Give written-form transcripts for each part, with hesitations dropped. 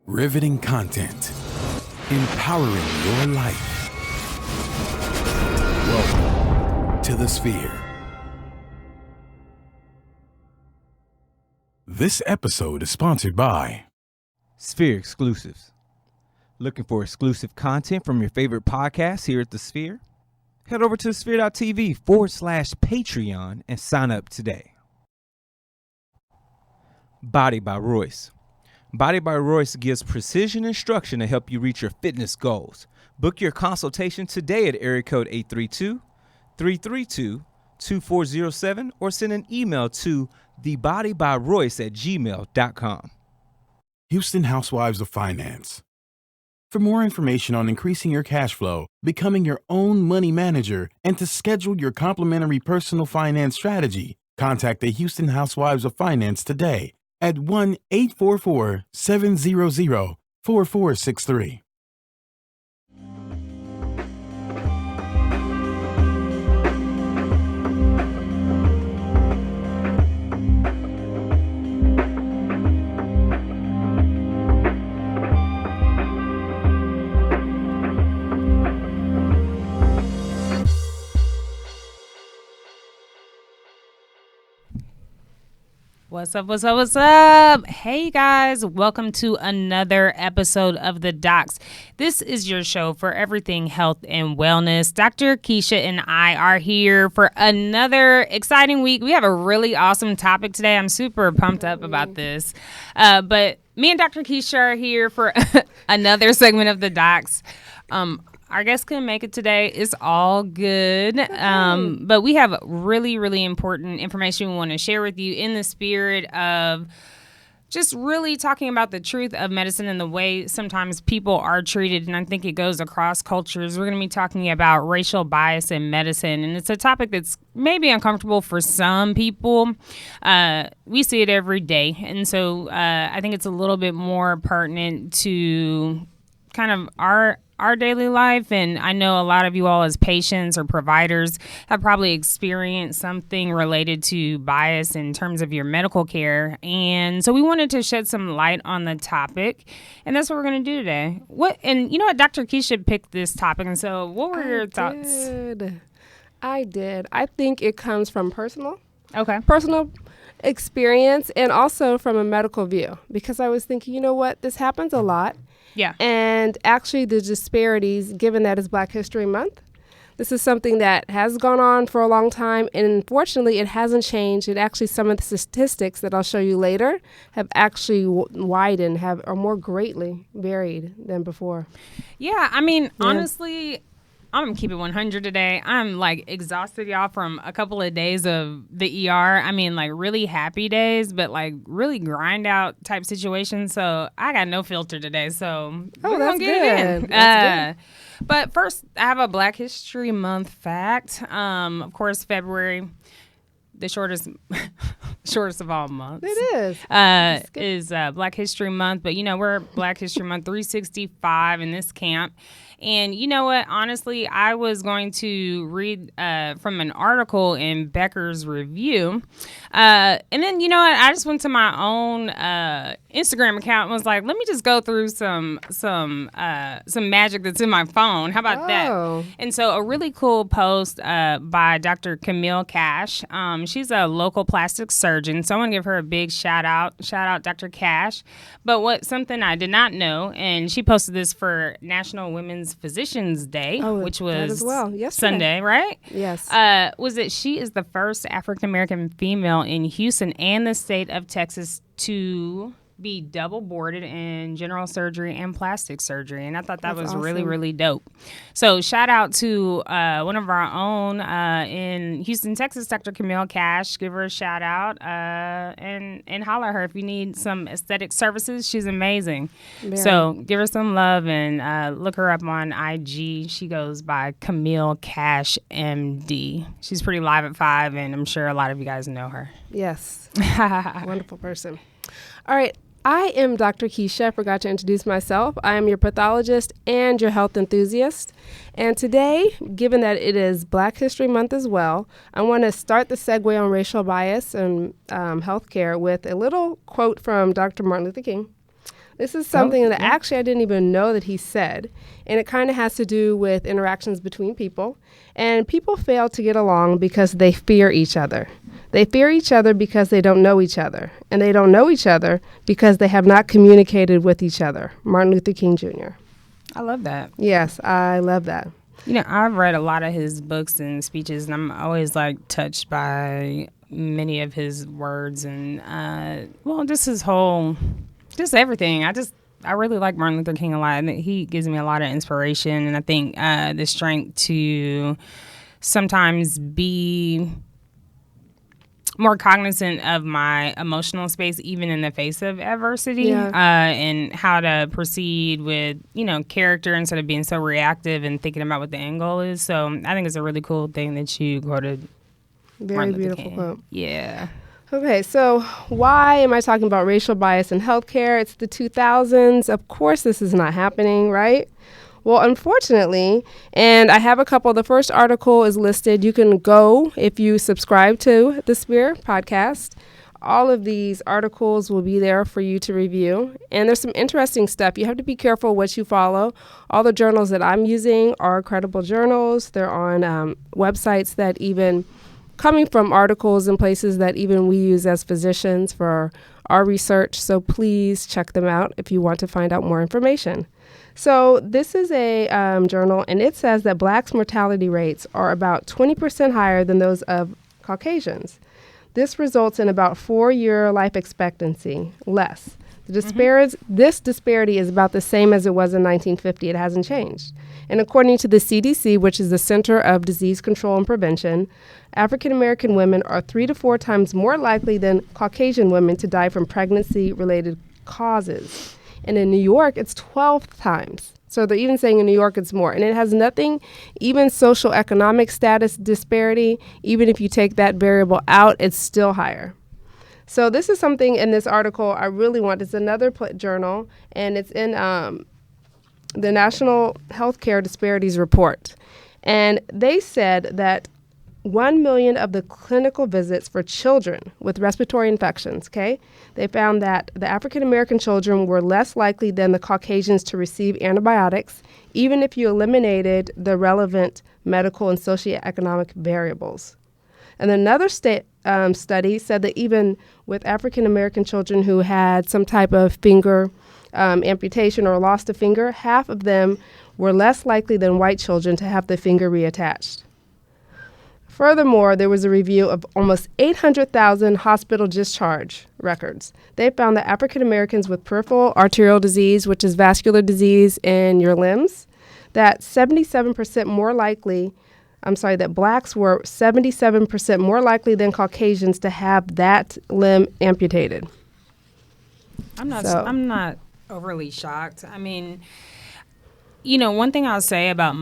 Riveting content. Empowering your life. Welcome to The Sphere. This episode is sponsored by Sphere Exclusives. Looking for exclusive content from your favorite podcasts here at The Sphere? Head over to sphere.tv/Patreon and sign up today. Body by Royce. Body by Royce gives precision instruction to help you reach your fitness goals. Book your consultation today at area code 832-332-2407 or send an email to thebodybyroyce@gmail.com. Houston Housewives of Finance. For more information on increasing your cash flow, becoming your own money manager, and to schedule your complimentary personal finance strategy, contact the Houston Housewives of Finance today at 1-844-700-4463. What's up? Hey guys, welcome to another episode of The Docs. This is your show for everything health and wellness. Dr. Keisha and I are here for another exciting week. We have a really awesome topic today. I'm super pumped up about this. But me and Dr. Keisha are here for another segment of The Docs. Our guest couldn't make it today. It's all good. But we have really, really important information we want to share with you in the spirit of just really talking about the truth of medicine and the way sometimes people are treated. And I think it goes across cultures. We're going to be talking about racial bias in medicine. And it's a topic that's maybe uncomfortable for some people. We see it every day. And so I think it's a little bit more pertinent to kind of our daily life. And I know a lot of you all as patients or providers have probably experienced something related to bias in terms of your medical care. And so we wanted to shed some light on the topic. And that's what we're going to do today. And you know what? Dr. Keisha picked this topic. And so what were your thoughts? I did. I think it comes from personal experience and also from a medical view, because I was thinking, you know what? This happens a lot. Yeah. And actually the disparities, given that it's Black History Month, this is something that has gone on for a long time. And unfortunately, it hasn't changed. And actually, some of the statistics that I'll show you later have actually widened, are more greatly varied than before. Yeah. I mean, honestly, I'm going to keep it 100 today. I'm like exhausted, y'all, from a couple of days of the ER. I mean, like really happy days, but like really grind out type situations. So I got no filter today. So we're that's gonna get it in. good. That's good. But first, I have a Black History Month fact. Of course, February, the shortest of all months. It is Black History Month. But, you know, we're Black History Month 365 in this camp. And you know what? Honestly, I was going to read from an article in Becker's Review. And then, you know what? I just went to my own Instagram account and was like, let me just go through some magic that's in my phone. How about that? And so a really cool post by Dr. Camille Cash. She's a local plastic surgeon. So I want to give her a big shout out. Shout out Dr. Cash. But something I did not know, and she posted this for National Women's Physicians Day, which was Sunday, right? Yes. Was that she is the first African-American female in Houston and the state of Texas to be double boarded in general surgery and plastic surgery. And I thought that was awesome. Really, really dope. So shout out to one of our own in Houston, Texas, Dr. Camille Cash. Give her a shout out and holler at her if you need some aesthetic services. She's amazing. So give her some love and look her up on IG. She goes by Camille Cash MD. She's pretty live at 5, and I'm sure a lot of you guys know her. Yes. Wonderful person. All right. I am Dr. Keisha. I forgot to introduce myself. I am your pathologist and your health enthusiast. And today, given that it is Black History Month as well, I want to start the segue on racial bias and healthcare with a little quote from Dr. Martin Luther King. This is something that actually I didn't even know that he said, and it kind of has to do with interactions between people. And people fail to get along because they fear each other. They fear each other because they don't know each other, and they don't know each other because they have not communicated with each other. Martin Luther King Jr. I love that. Yes, I love that. You know, I've read a lot of his books and speeches, and I'm always like touched by many of his words and just his whole, just everything. I really like Martin Luther King a lot, and he gives me a lot of inspiration, and I think the strength to sometimes be more cognizant of my emotional space, even in the face of adversity, and how to proceed with, character instead of being so reactive and thinking about what the end goal is. So I think it's a really cool thing that you quoted. Very beautiful quote. Yeah. Okay, so why am I talking about racial bias in healthcare? It's the 2000s. Of course, this is not happening, right? Well, unfortunately, and I have a couple. The first article is listed. You can go if you subscribe to the Spear podcast. All of these articles will be there for you to review. And there's some interesting stuff. You have to be careful what you follow. All the journals that I'm using are credible journals. They're on websites that even coming from articles and places that even we use as physicians for our research. So please check them out if you want to find out more information. So this is a journal, and it says that Blacks' mortality rates are about 20% higher than those of Caucasians. This results in about 4-year life expectancy less. This disparity is about the same as it was in 1950. It hasn't changed. And according to the CDC, which is the Center of Disease Control and Prevention, African American women are 3 to 4 times more likely than Caucasian women to die from pregnancy-related causes. And in New York, it's 12 times. So they're even saying in New York it's more. And it has nothing, even social economic status disparity, even if you take that variable out, it's still higher. So this is something in this article I really want. It's another journal, and it's in the National Healthcare Disparities Report. And they said that 1 million of the clinical visits for children with respiratory infections, they found that the African-American children were less likely than the Caucasians to receive antibiotics, even if you eliminated the relevant medical and socioeconomic variables. And another study said that even with African-American children who had some type of finger amputation or lost a finger, half of them were less likely than white children to have the finger reattached. Furthermore, there was a review of almost 800,000 hospital discharge records. They found that African Americans with peripheral arterial disease, which is vascular disease in your limbs, that Blacks were 77% more likely than Caucasians to have that limb amputated. I'm not overly shocked. I mean, one thing I'll say about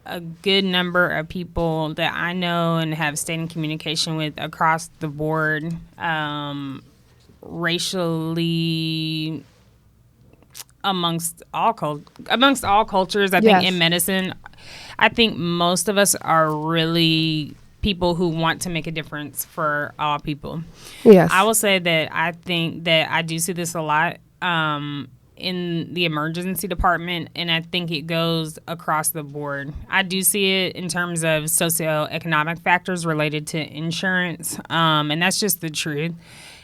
a good number of people that I know and have stayed in communication with across the board, racially, amongst all cultures, I think in medicine, I think most of us are really people who want to make a difference for all people. Yes. I will say that I think that I do see this a lot in the emergency department, and I think it goes across the board. I do see it in terms of socioeconomic factors related to insurance, and that's just the truth.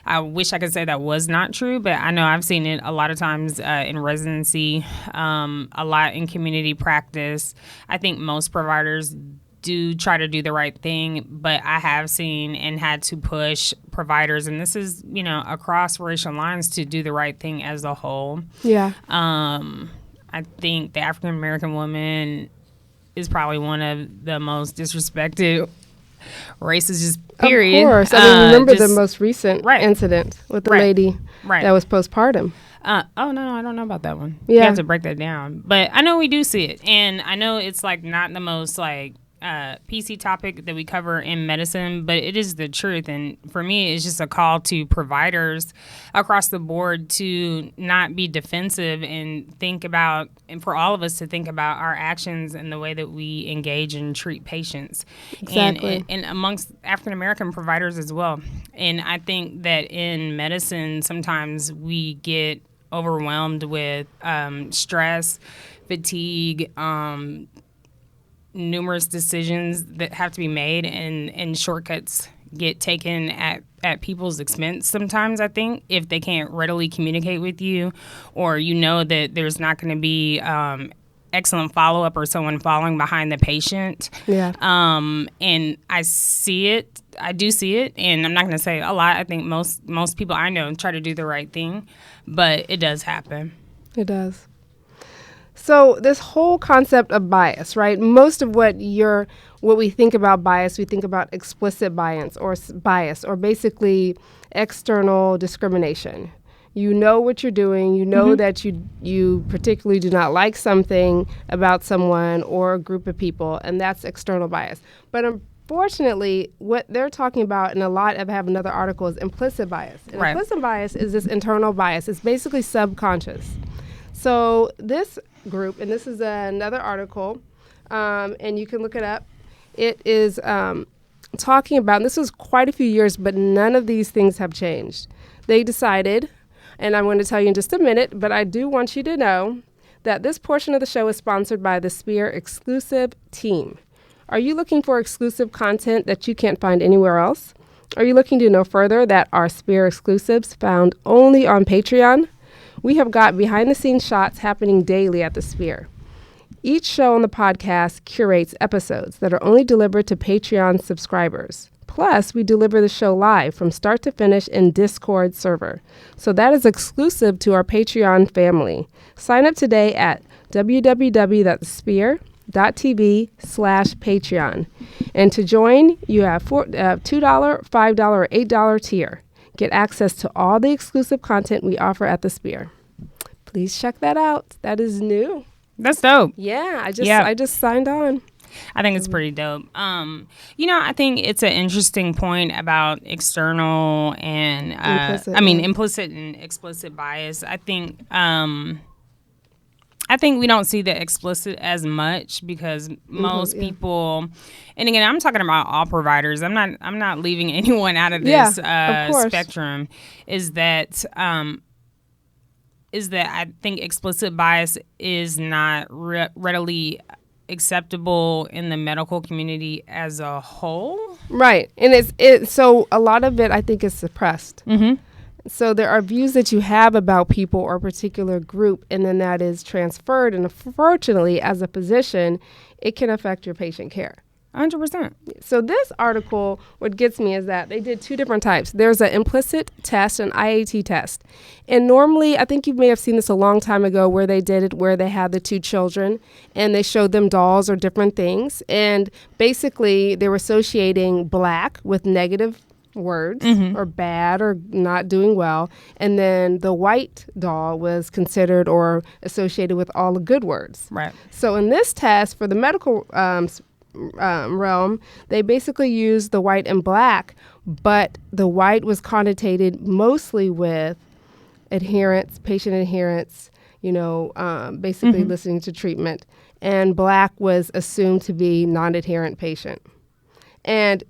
I wish I could say that was not true, but I know I've seen it a lot of times in residency, a lot in community practice. I think most providers do try to do the right thing, but I have seen and had to push providers, and this is, across racial lines, to do the right thing as a whole. Yeah. I think the African American woman is probably one of the most disrespected races, just period. Of course. Remember the most recent incident with the lady that was postpartum. No, I don't know about that one. Yeah. You have to break that down. But I know we do see it, and I know it's not the most PC topic that we cover in medicine, but it is the truth. And for me, it's just a call to providers across the board to not be defensive and think about, and for all of us to think about our actions and the way that we engage and treat patients. Exactly. And amongst African American providers as well. And I think that in medicine, sometimes we get overwhelmed with stress, fatigue, numerous decisions that have to be made, and shortcuts get taken at people's expense sometimes, I think, if they can't readily communicate with you, or you know that there's not going to be excellent follow-up or someone following behind the patient. Yeah. And I do see it, and I'm not going to say a lot. I think most people I know try to do the right thing, but it does happen. It does. So this whole concept of bias, right? Most of what we think about bias, we think about explicit bias, or basically external discrimination. You know what you're doing. You know that you particularly do not like something about someone or a group of people, and that's external bias. But unfortunately, what they're talking about, and I have another article, is implicit bias. And Right. Implicit bias is this internal bias. It's basically subconscious. So this group, and this is another article, and you can look it up. It is talking about, and this was quite a few years, but none of these things have changed. They decided, and I'm going to tell you in just a minute, but I do want you to know that this portion of the show is sponsored by the Spear Exclusive Team. Are you looking for exclusive content that you can't find anywhere else? Are you looking to know further that our Spear exclusives found only on Patreon? We have got behind-the-scenes shots happening daily at the Spear. Each show on the podcast curates episodes that are only delivered to Patreon subscribers. Plus, we deliver the show live from start to finish in Discord server. So that is exclusive to our Patreon family. Sign up today at www.spear.tv/Patreon. And to join, you have $2, $5, or $8 tier. Get access to all the exclusive content we offer at the Spear. Please check that out. That is new. That's dope. Yeah, I just signed on. I think it's pretty dope. I think it's an interesting point about external and implicit and explicit bias. I think we don't see the explicit as much because most people, and again, I'm talking about all providers. I'm not leaving anyone out of this spectrum. Is that I think explicit bias is not readily acceptable in the medical community as a whole. Right. And so a lot of it, I think, is suppressed. Mm-hmm. So there are views that you have about people or a particular group, and then that is transferred. And unfortunately, as a physician, it can affect your patient care. 100%. So this article, what gets me is that they did two different types. There's an implicit test, an IAT test. And normally, I think you may have seen this a long time ago where they did it, where they had the two children and they showed them dolls or different things. And basically, they were associating black with negative words or bad or not doing well. And then the white doll was considered or associated with all the good words. Right. So in this test for the medical realm, they basically used the white and black, but the white was connotated mostly with adherence, patient adherence, basically listening to treatment, and black was assumed to be non-adherent patient. And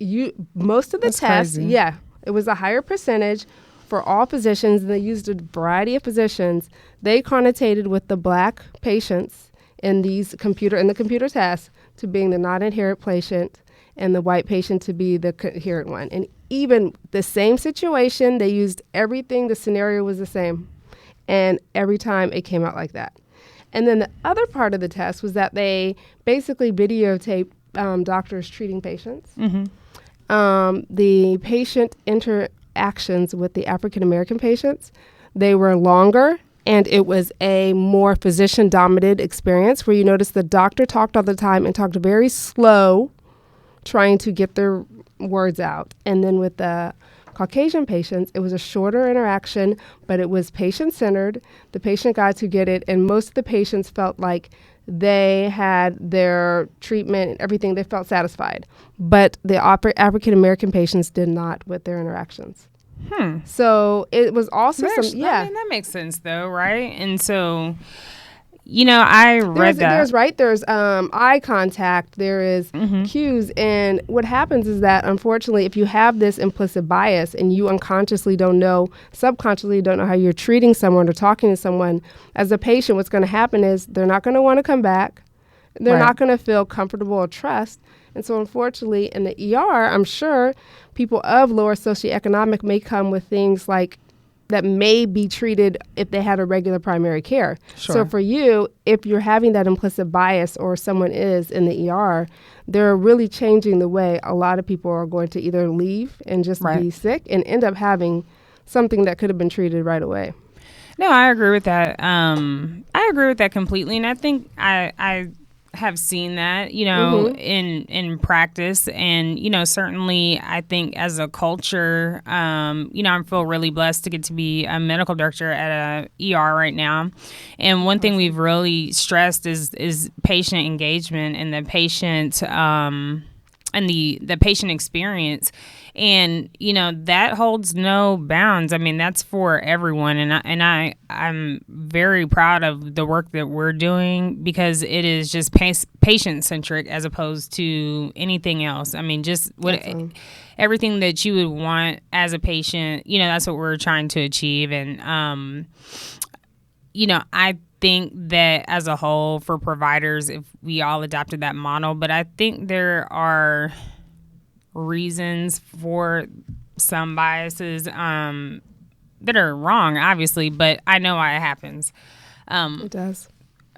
most of the tests, it was a higher percentage for all physicians, and they used a variety of physicians. They connotated with the black patients in the computer tests to being the non-adherent patient and the white patient to be the adherent one. And even the same situation, they used everything. The scenario was the same. And every time it came out like that. And then the other part of the test was that they basically videotaped doctors treating patients. The patient interactions with the African-American patients, they were longer. And it was a more physician-dominated experience where you notice the doctor talked all the time and talked very slow, trying to get their words out. And then with the Caucasian patients, it was a shorter interaction, but it was patient-centered. The patient got to get it, and most of the patients felt like they had their treatment and everything. They felt satisfied. But the African-American patients did not with their interactions. So it was also that makes sense though, right? And so, I read that. There's eye contact, there is cues, and what happens is that unfortunately if you have this implicit bias and you subconsciously don't know how you're treating someone or talking to someone, as a patient what's going to happen is they're not going to want to come back, they're not going to feel comfortable or trust. And so unfortunately in the ER, I'm sure people of lower socioeconomic may come with things like that may be treated if they had a regular primary care. Sure. So for you, if you're having that implicit bias or someone is in the ER, they're really changing the way a lot of people are going to either leave and just be sick and end up having something that could have been treated right away. No, I agree with that. I agree with that completely. And I think I have seen that, in practice. And, certainly I think as a culture, I feel really blessed to get to be a medical director at a ER right now. And one thing we've really stressed is patient engagement and the patient, and the patient experience. And, that holds no bounds. I mean, that's for everyone. And I'm very proud of the work that we're doing because it is just patient centric as opposed to anything else. I mean, just everything that you would want as a patient, that's what we're trying to achieve. And, I think that as a whole for providers, if we all adopted that model, but I think there are reasons for some biases that are wrong, obviously, but I know why it happens. It does.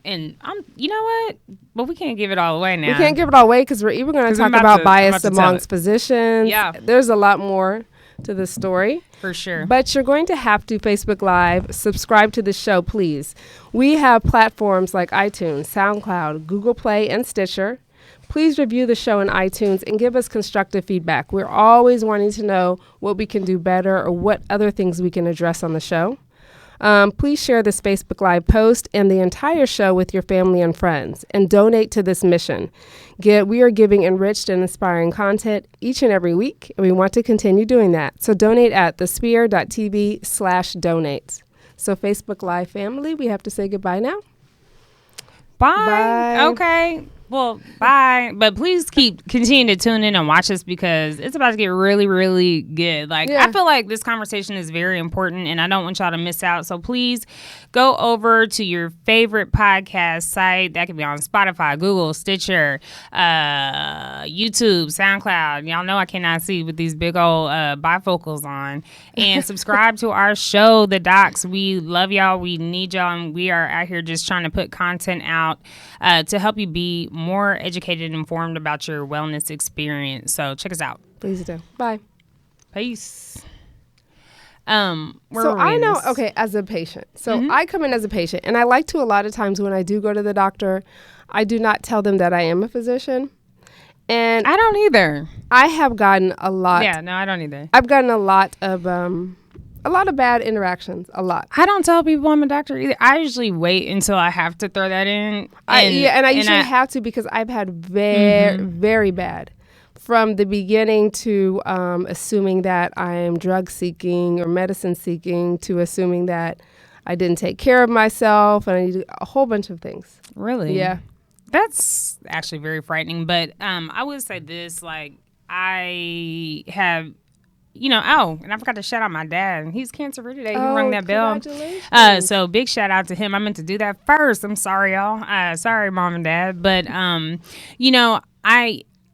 And you know what? But we can't give it all away now. We can't give it all away because we're even going to talk about bias amongst physicians. Yeah. There's a lot more to the story. For sure. But you're going to have to Facebook Live, subscribe to the show, please. We have platforms like iTunes, SoundCloud, Google Play, and Stitcher. Please review the show in iTunes and give us constructive feedback. We're always wanting to know what we can do better or what other things we can address on the show. Please share this Facebook Live post and the entire show with your family and friends and donate to this mission. We are giving enriched and inspiring content each and every week, and we want to continue doing that. So donate at thesphere.tv/donate. So Facebook Live family, we have to say goodbye now. Bye. Okay. Well, bye. But please continue to tune in and watch us because it's about to get really, really good. I feel like this conversation is very important and I don't want y'all to miss out. So please go over to your favorite podcast site. That could be on Spotify, Google, Stitcher, YouTube, SoundCloud. Y'all know I cannot see with these big old bifocals on. And subscribe to our show, The Docs. We love y'all. We need y'all. And we are out here just trying to put content out to help you be more educated and informed about your wellness experience. So check us out. Please do. Bye. Peace. So I know, as a patient. So I come in as a patient, and I like to a lot of times when I do go to the doctor, I do not tell them that I am a physician. And I don't either. I have gotten a lot. Yeah, no, I don't either. I've gotten a lot of bad interactions, a lot. I don't tell people I'm a doctor either. I usually wait until I have to throw that in. I usually have to because I've had very bad. From the beginning to assuming that I am drug seeking or medicine seeking to assuming that I didn't take care of myself and I need a whole bunch of things. Really? Yeah. That's actually very frightening. But I would say this, I have... and I forgot to shout out my dad. He's cancer free today. He rung that bell. Congratulations. So big shout out to him. I meant to do that first. I'm sorry, y'all. Sorry, mom and dad. But,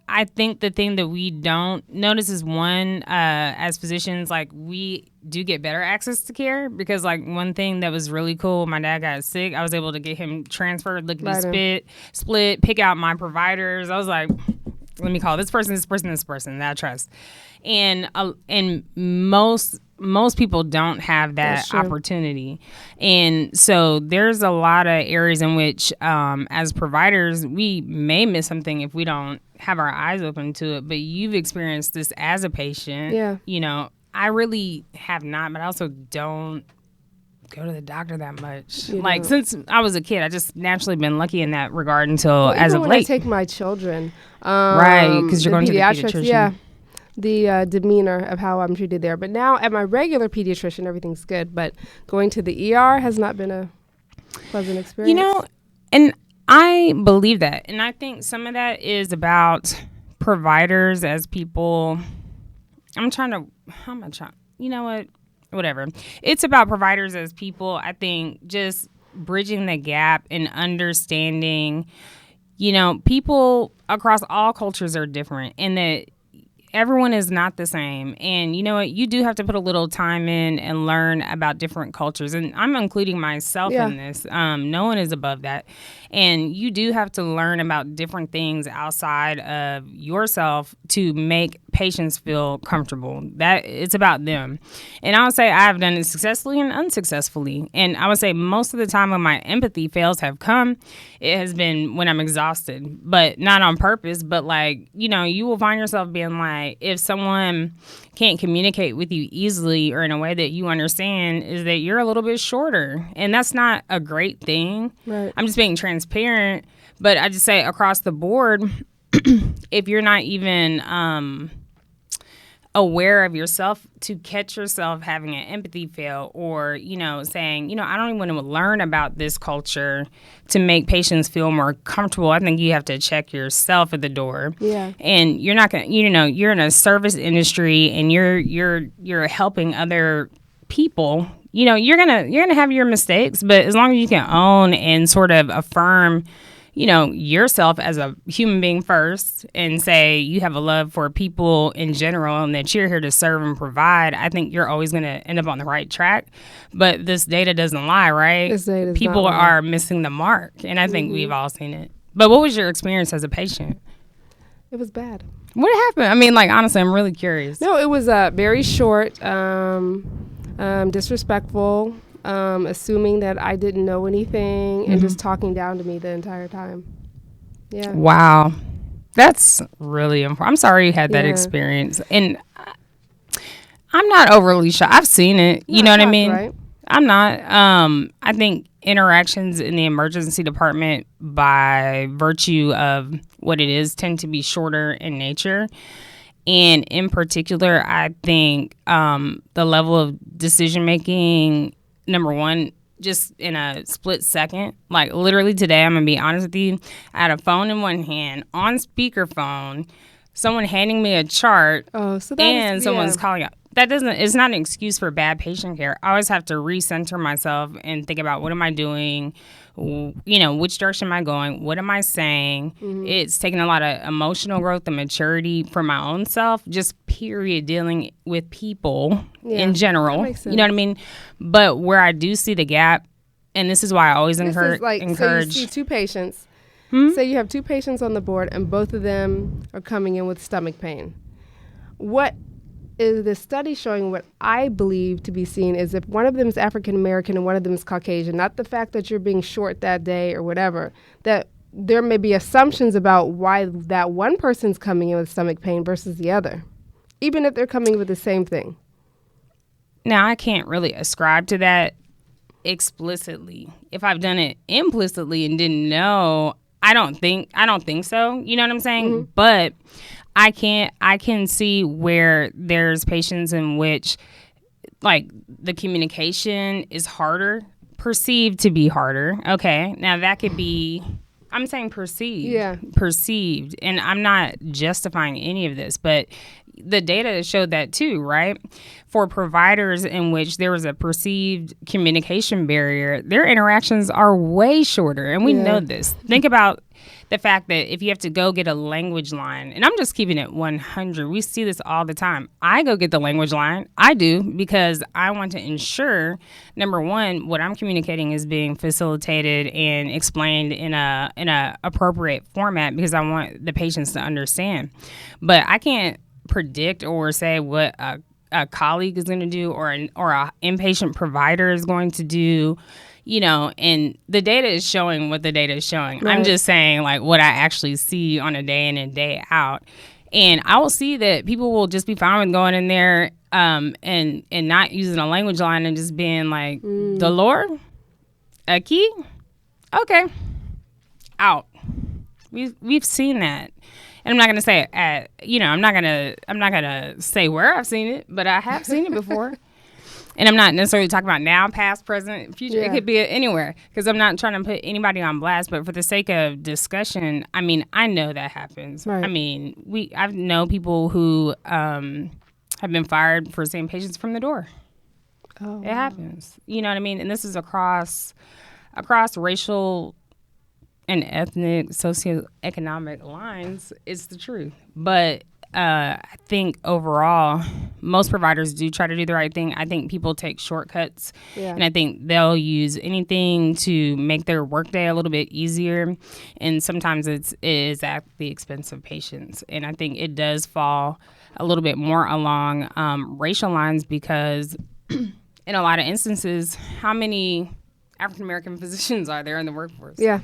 I think the thing that we don't notice is one, as physicians, we do get better access to care because one thing that was really cool, my dad got sick. I was able to get him transferred, split, pick out my providers. I was like, let me call this person that I trust. And most people don't have that opportunity. And so there's a lot of areas in which as providers, we may miss something if we don't have our eyes open to it. But you've experienced this as a patient. Yeah. I really have not, but I also don't go to the doctor that much. Since I was a kid, I just naturally been lucky in that regard until as of when late. I take my children. Right, because you're going to the pediatrician. Yeah. The demeanor of how I'm treated there. But now at my regular pediatrician, everything's good. But going to the ER has not been a pleasant experience. And I believe that. And I think some of that is about providers as people. You know what? Whatever. It's about providers as people. I think just bridging the gap and understanding, people across all cultures are different and that everyone is not the same. And you know what? You do have to put a little time in and learn about different cultures. And I'm including myself in this. No one is above that. And you do have to learn about different things outside of yourself to make patients feel comfortable. That it's about them. And I would say I've done it successfully and unsuccessfully. And I would say most of the time when my empathy fails have come, it has been when I'm exhausted, but not on purpose. But you will find yourself being like, if someone can't communicate with you easily or in a way that you understand, is that you're a little bit shorter. And that's not a great thing. Right. I'm just being transparent. But I just say across the board, if you're not even aware of yourself to catch yourself having an empathy fail or, saying, I don't even want to learn about this culture to make patients feel more comfortable. I think you have to check yourself at the door. Yeah. And you're not going to, you're in a service industry and you're helping other people. You're going to have your mistakes, but as long as you can own and sort of affirm yourself as a human being first and say you have a love for people in general and that you're here to serve and provide, I think you're always going to end up on the right track. But this data doesn't lie, right? This data does people not lie. are missing the mark, and I think we've all seen it. But what was your experience as a patient? It was bad. What happened? I mean, honestly, I'm really curious. No, it was very short, disrespectful, assuming that I didn't know anything and just talking down to me the entire time. Yeah. Wow. That's really important. I'm sorry you had that Yeah. experience. And I'm not overly shocked. I've seen it. You know what I shocked, mean? right? I'm not. I think interactions in the emergency department, by virtue of what it is, tend to be shorter in nature. And in particular, I think the level of decision making, number one, just in a split second. Like literally today, I'm going to be honest with you, I had a phone in one hand, on speakerphone, someone handing me a chart, Oh, so that and is, someone's yeah. calling out. It's not an excuse for bad patient care. I always have to recenter myself and think about what am I doing, which direction am I going, what am I saying. It's taken a lot of emotional growth and maturity for my own self, just period, dealing with people in general. makes You know what I mean? But where I do see the gap, and this is why I always This is like, encourage. so you see two patients. Say you have two patients on the board and both of them are coming in with stomach pain. What is the study showing? What I believe to be seen is if one of them is African American and one of them is Caucasian, not the fact that you're being short that day or whatever, that there may be assumptions about why that one person's coming in with stomach pain versus the other, even if they're coming with the same thing. Now, I can't really ascribe to that explicitly. If I've done it implicitly and didn't know, I don't think so. You know what I'm saying? But I can see where there's patients in which the communication is harder, perceived to be harder. Okay. Now that could be, I'm saying perceived. Yeah. Perceived. And I'm not justifying any of this, but the data showed that too, right? For providers in which there was a perceived communication barrier, their interactions are way shorter. And we know this. Think about the fact that if you have to go get a language line, and I'm just keeping it 100, we see this all the time. I go get the language line. I do, because I want to ensure, number one, what I'm communicating is being facilitated and explained in a appropriate format, because I want the patients to understand. But I can't predict or say what a colleague is going to do or a inpatient provider is going to do. And the data is showing what the data is showing. Right. I'm just saying what I actually see on a day in and day out. And I will see that people will just be fine with going in there and not using a language line and just being like, the Lord, a key, okay, out. We've seen that. And I'm not gonna say I'm not gonna say where I've seen it, but I have seen it before. And I'm not necessarily talking about now, past, present, future. Yeah. It could be anywhere, because I'm not trying to put anybody on blast. But for the sake of discussion, I mean, I know that happens. Right. I mean, I've known people who have been fired for seeing patients from the door. Oh, It happens. You know what I mean? And this is across racial and ethnic, socioeconomic lines. It's the truth. But I think overall, most providers do try to do the right thing. I think people take shortcuts, Yeah. and I think they'll use anything to make their workday a little bit easier. And sometimes it is at the expense of patients. And I think it does fall a little bit more along racial lines, because in a lot of instances, how many African American physicians are there in the workforce? Yeah.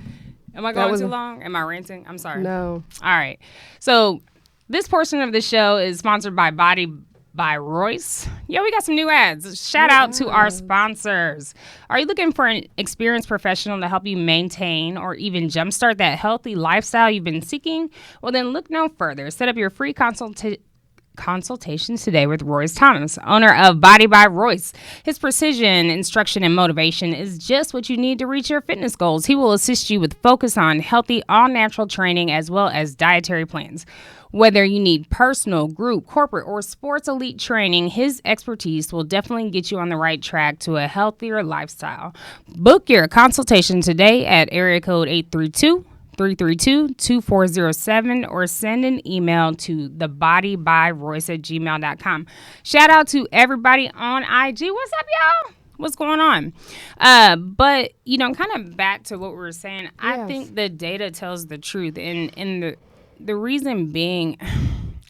Am I going too long? Am I ranting? I'm sorry. No. All right. So this portion of the show is sponsored by Body by Royce. Yeah, we got some new ads. Shout out to our sponsors. Are you looking for an experienced professional to help you maintain or even jumpstart that healthy lifestyle you've been seeking? Well, then look no further. Set up your free consultations today with Royce Thomas, owner of Body by Royce. His precision, instruction, and motivation is just what you need to reach your fitness goals. He will assist you with focus on healthy, all-natural training as well as dietary plans. Whether you need personal, group, corporate, or sports elite training, his expertise will definitely get you on the right track to a healthier lifestyle. Book your consultation today at area code 832-332-2407 or send an email to thebodybyroyce@gmail.com. Shout out to everybody on IG. What's up, y'all? What's going on? But, kind of back to what we were saying, I Yes. think the data tells the truth. And the reason being,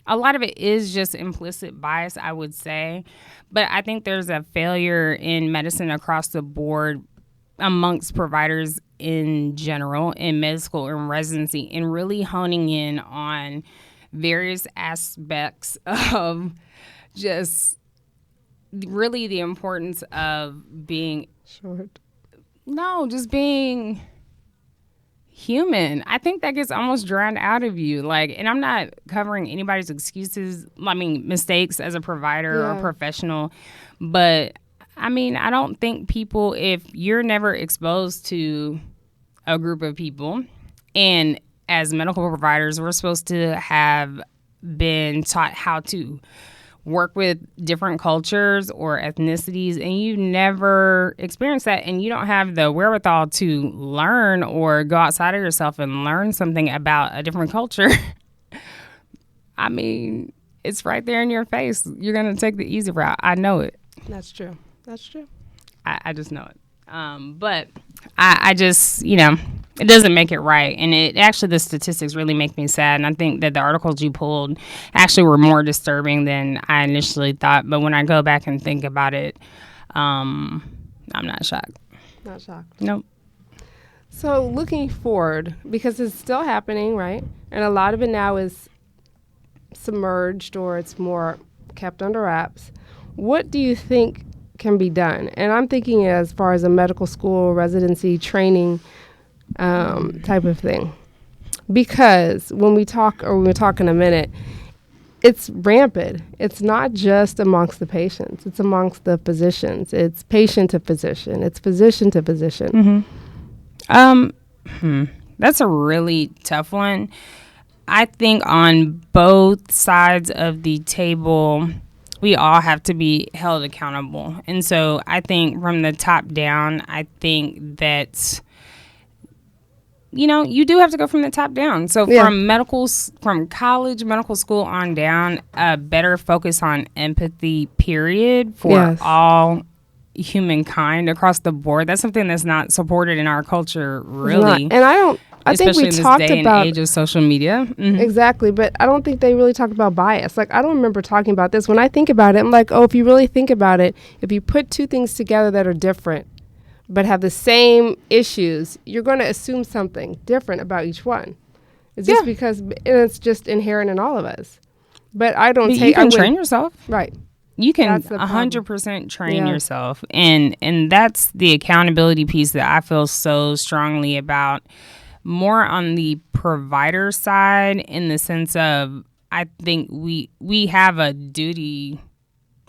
a lot of it is just implicit bias, I would say. But I think there's a failure in medicine across the board amongst providers in general, in med school and residency, in really honing in on various aspects of just really the importance of being just being human. I think that gets almost drowned out of you. And I'm not covering anybody's mistakes as a provider or professional, but I don't think people, if you're never exposed to a group of people, and as medical providers, we're supposed to have been taught how to work with different cultures or ethnicities, and you never experienced that, and you don't have the wherewithal to learn or go outside of yourself and learn something about a different culture. It's right there in your face. You're going to take the easy route. I know it. That's true. I just know it. But I just, it doesn't make it right. And the statistics really make me sad. And I think that the articles you pulled actually were more disturbing than I initially thought. But when I go back and think about it, I'm not shocked. Not shocked. Nope. So looking forward, because it's still happening, right? And a lot of it now is submerged, or it's more kept under wraps. What do you think can be done? And I'm thinking as far as a medical school residency training type of thing, because when we talk in a minute, it's rampant. It's not just amongst the patients, it's amongst the physicians. It's patient to physician, it's physician to physician. That's a really tough one. I think on both sides of the table, we all have to be held accountable. And so I think from the top down, I think that, you do have to go from the top down. So from college, medical school on down, a better focus on empathy, period, for all humankind across the board. That's something that's not supported in our culture, really. And I think we talked in this day about and age of social media. Mm-hmm. Exactly, but I don't think they really talked about bias. I don't remember talking about this. When I think about it, I'm like, if you really think about it, if you put two things together that are different but have the same issues, you're going to assume something different about each one. It's just because it's just inherent in all of us. But I don't take. You can train yourself, right? You can 100% train yourself, and that's the accountability piece that I feel so strongly about. More on the provider side, in the sense of, I think we have a duty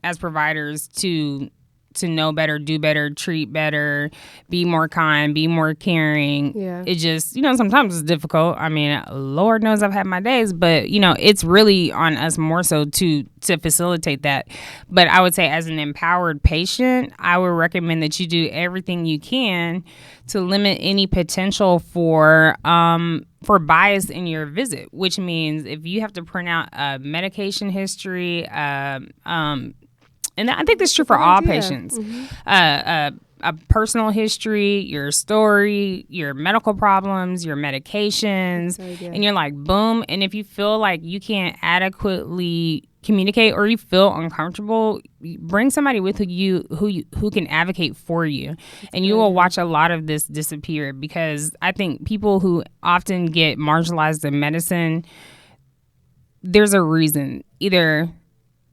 as providers to to know better, do better, treat better, be more kind, be more caring. Yeah. It just, sometimes it's difficult. I mean, Lord knows I've had my days, but, it's really on us more so to facilitate that. But I would say as an empowered patient, I would recommend that you do everything you can to limit any potential for bias in your visit, which means if you have to print out a medication history, and I think that's true for all patients. A personal history, your story, your medical problems, your medications, and you're like, boom. And if you feel like you can't adequately communicate or you feel uncomfortable, bring somebody with who can advocate for you, and you will watch a lot of this disappear. Because I think people who often get marginalized in medicine, there's a reason. Either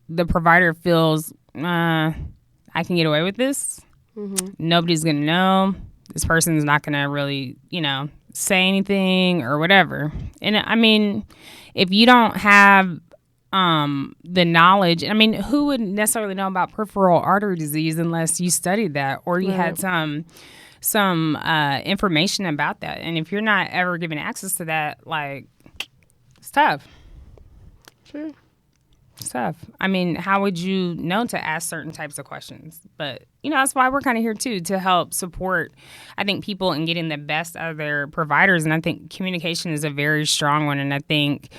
the provider feels, I can get away with this. Nobody's going to know. This person's not going to really, say anything or whatever. And I mean, if you don't have the knowledge, I mean, who would necessarily know about peripheral artery disease unless you studied that or you had some information about that? And if you're not ever given access to that, like, it's tough. Sure. Stuff. I mean, how would you know to ask certain types of questions? But, that's why we're kind of here, too, to help support, I think, people in getting the best out of their providers. And I think communication is a very strong one. And I think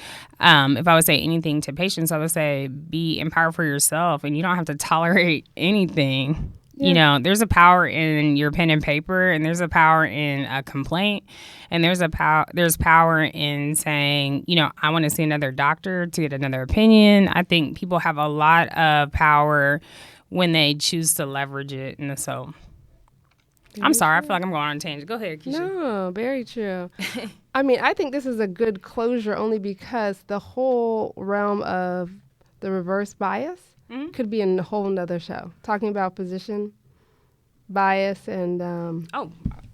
if I would say anything to patients, I would say be empowered for yourself. And you don't have to tolerate anything. Yeah. There's a power in your pen and paper, and there's a power in a complaint, and there's power in saying, I want to see another doctor to get another opinion. I think people have a lot of power when they choose to leverage it. And so I'm sorry, I feel like I'm going on a tangent. Go ahead, Keisha. No, very true. I mean, I think this is a good closure only because the whole realm of the reverse bias could be in a whole nother show, talking about physician bias and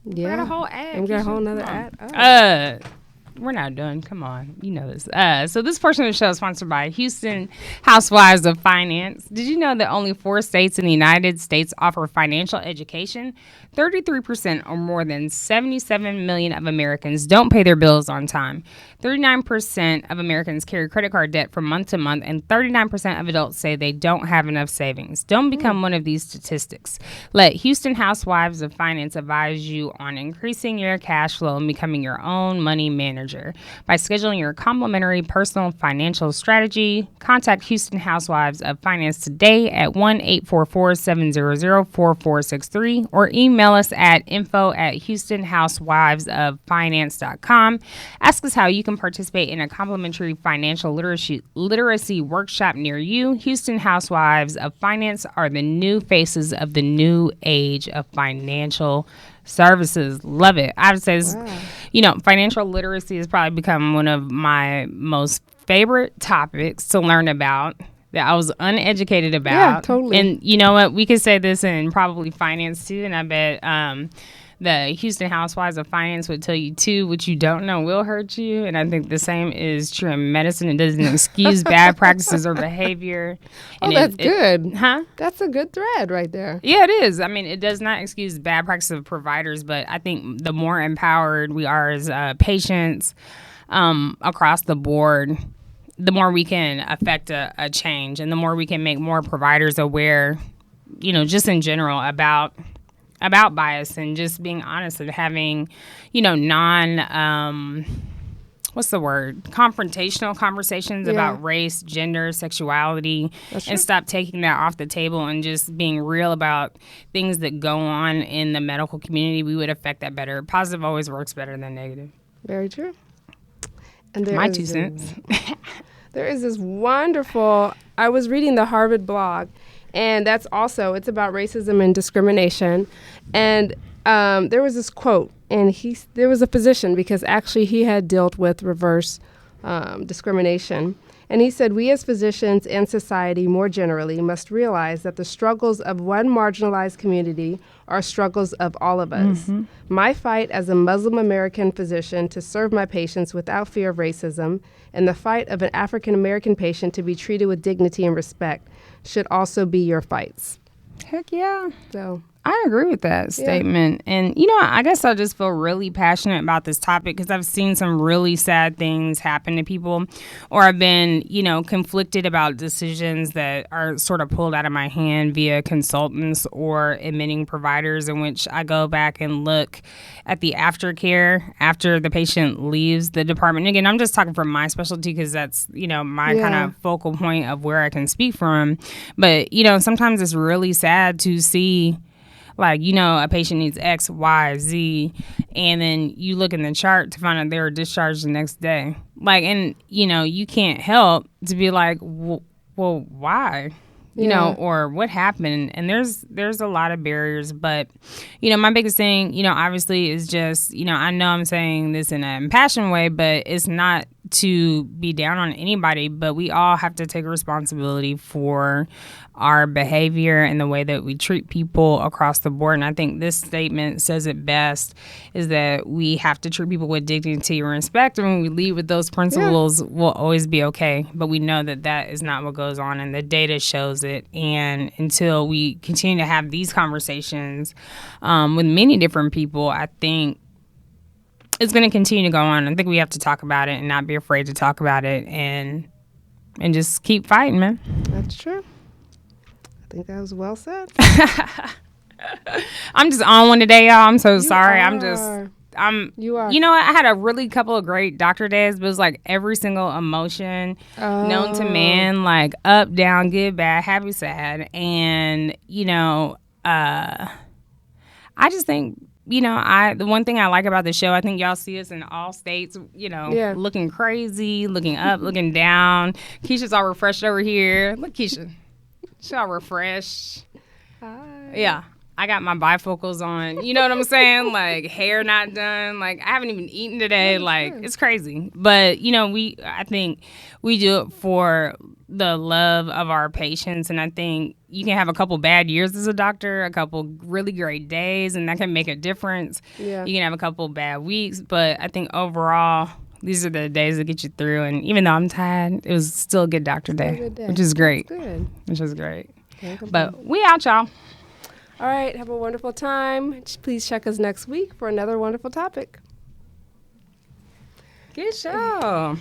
we got a whole ad. And we got a whole nother ad. We're not done. Come on. You know this. So this portion of the show is sponsored by Houston Housewives of Finance. Did you know that only 4 states in the United States offer financial education? 33% or more than 77 million of Americans don't pay their bills on time. 39% of Americans carry credit card debt from month to month, and 39% of adults say they don't have enough savings. Don't become one of these statistics. Let Houston Housewives of Finance advise you on increasing your cash flow and becoming your own money manager. By scheduling your complimentary personal financial strategy, contact Houston Housewives of Finance today at 1-844-700-4463 or email us at info@HoustonHousewivesOfFinance.com. Ask us how you can participate in a complimentary financial literacy workshop near you. Houston Housewives of Finance are the new faces of the new age of financial services. Love it. I would say this, financial literacy has probably become one of my most favorite topics to learn about that I was uneducated about. Yeah, totally. And you know what? We could say this in probably finance too. And I bet the Houston Housewives of Finance would tell you too, what you don't know will hurt you. And I think the same is true in medicine. It doesn't excuse bad practices or behavior. And that's good. Huh? That's a good thread right there. Yeah, it is. I mean, it does not excuse bad practices of providers, but I think the more empowered we are as patients across the board, the more we can affect a change, and the more we can make more providers aware, just in general about bias and just being honest and having, confrontational conversations about race, gender, sexuality, and stop taking that off the table and just being real about things that go on in the medical community. We would affect that better. Positive always works better than negative. Very true. And there My is 2 cents. There is this wonderful, I was reading the Harvard blog, and it's about racism and discrimination. And there was this quote, and there was a physician, because actually he had dealt with reverse discrimination. And he said, "We as physicians and society more generally must realize that the struggles of one marginalized community are struggles of all of us. Mm-hmm. My fight as a Muslim American physician to serve my patients without fear of racism, and the fight of an African American patient to be treated with dignity and respect should also be your fights." Heck yeah. So I agree with that statement. And, I guess I just feel really passionate about this topic because I've seen some really sad things happen to people, or I've been, conflicted about decisions that are sort of pulled out of my hand via consultants or admitting providers, in which I go back and look at the aftercare after the patient leaves the department. And again, I'm just talking from my specialty because that's, my kind of focal point of where I can speak from. But, sometimes it's really sad to see, like, a patient needs X, Y, Z, and then you look in the chart to find out they were discharged the next day. Like, and, you can't help to be like, well, why? Or what happened? And there's a lot of barriers. But, my biggest thing, obviously is just, I know I'm saying this in an impassioned way, but it's not to be down on anybody, but we all have to take responsibility for our behavior and the way that we treat people across the board. And I think this statement says it best, is that we have to treat people with dignity and respect. And when we lead with those principles, we'll always be okay. But we know that that is not what goes on, and the data shows it. And until we continue to have these conversations with many different people, I think it's going to continue to go on. I think we have to talk about it and not be afraid to talk about it, and just keep fighting, man. that's true. I think that was well said. I'm just on one today, y'all. I'm so sorry. You are. I had a really couple of great doctor days, but it was like every single emotion known to man, like up, down, good, bad, happy, sad. And, I just think, the one thing I like about the show, I think y'all see us in all states, looking crazy, looking up, looking down. Keisha's all refreshed over here. Look, Keisha. She's all refreshed. Hi. Yeah. I got my bifocals on. You know what I'm saying? Like, hair not done. Like, I haven't even eaten today. Like, it's crazy. But, I think we do it for the love of our patients. And I think you can have a couple bad years as a doctor, a couple really great days, and that can make a difference. Yeah. You can have a couple bad weeks. But I think overall, these are the days that get you through. And even though I'm tired, it was still a good doctor day, which is great. Good. Which is great. But we out, y'all. All right. Have a wonderful time. Please check us next week for another wonderful topic. Good show.